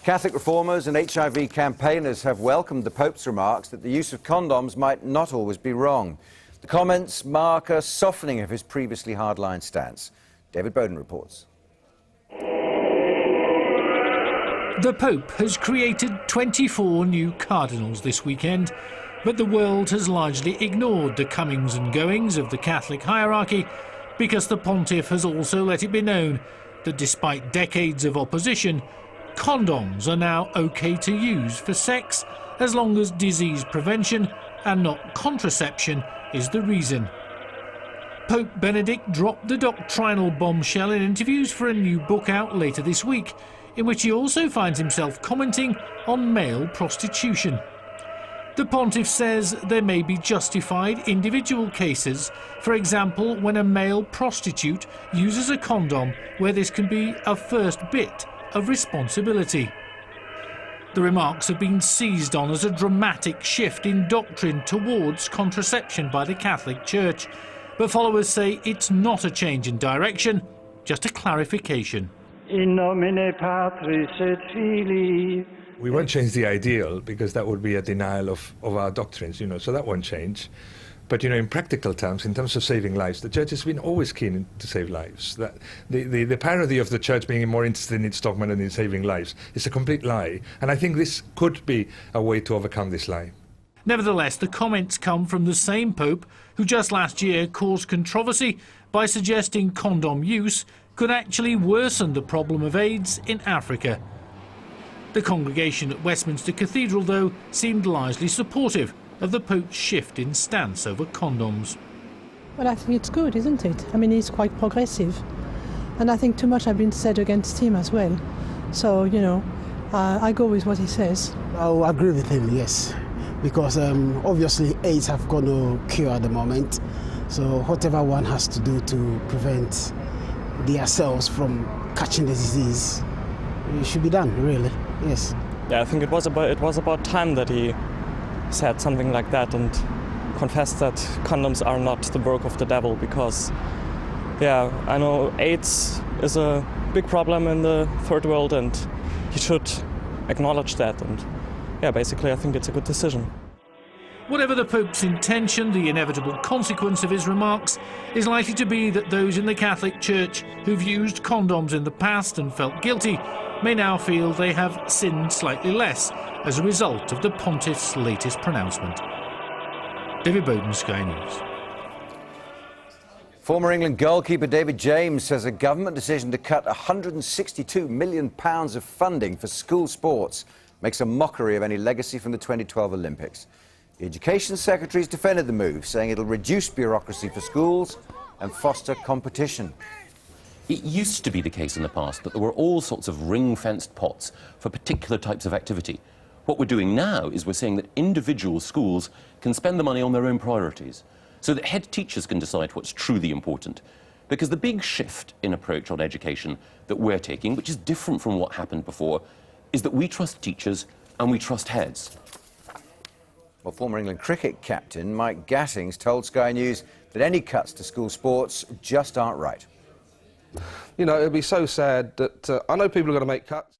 Catholic reformers and HIV campaigners have welcomed the Pope's remarks that the use of condoms might not always be wrong. The comments mark a softening of his previously hardline stance. David Bowden reports. The Pope has created 24 new cardinals this weekend, but the world has largely ignored the comings and goings of the Catholic hierarchy because the pontiff has also let it be known that despite decades of opposition, condoms are now okay to use for sex as long as disease prevention and not contraception is the reason. Pope Benedict dropped the doctrinal bombshell in interviews for a new book out later this week, in which he also finds himself commenting on male prostitution. The pontiff says there may be justified individual cases, for example when a male prostitute uses a condom where this can be a first bit of responsibility. The remarks have been seized on as a dramatic shift in doctrine towards contraception by the Catholic Church, but followers say it's not a change in direction, just a clarification. In nomine Patris et Filii. We won't change the ideal because that would be a denial of our doctrines, so that won't change. But, in practical terms, in terms of saving lives, the Church has been always keen to save lives. That the parody of the Church being more interested in its dogma than in saving lives is a complete lie. And I think this could be a way to overcome this lie. Nevertheless, the comments come from the same Pope who just last year caused controversy by suggesting condom use could actually worsen the problem of AIDS in Africa. The congregation at Westminster Cathedral, though, seemed largely supportive of the Pope's shift in stance over condoms. Well, I think it's good, isn't it? I mean, he's quite progressive. And I think too much has been said against him as well. So, I go with what he says. I'll agree with him, yes. Because obviously AIDS have got no cure at the moment. So whatever one has to do to prevent themselves from catching the disease, it should be done, really, yes. Yeah, I think it was about time that he said something like that and confessed that condoms are not the work of the devil, because, I know AIDS is a big problem in the third world and he should acknowledge that, and basically I think it's a good decision. Whatever the Pope's intention, the inevitable consequence of his remarks is likely to be that those in the Catholic Church who've used condoms in the past and felt guilty may now feel they have sinned slightly less as a result of the pontiff's latest pronouncement. David Bowden, Sky News. Former England goalkeeper David James says a government decision to cut £162 million of funding for school sports makes a mockery of any legacy from the 2012 Olympics. The Education Secretary's defended the move, saying it'll reduce bureaucracy for schools and foster competition. It used to be the case in the past that there were all sorts of ring-fenced pots for particular types of activity. What we're doing now is we're saying that individual schools can spend the money on their own priorities, so that head teachers can decide what's truly important. Because the big shift in approach on education that we're taking, which is different from what happened before, is that we trust teachers and we trust heads. Well, former England cricket captain Mike Gattings told Sky News that any cuts to school sports just aren't right. It'd be so sad that I know people are going to make cuts.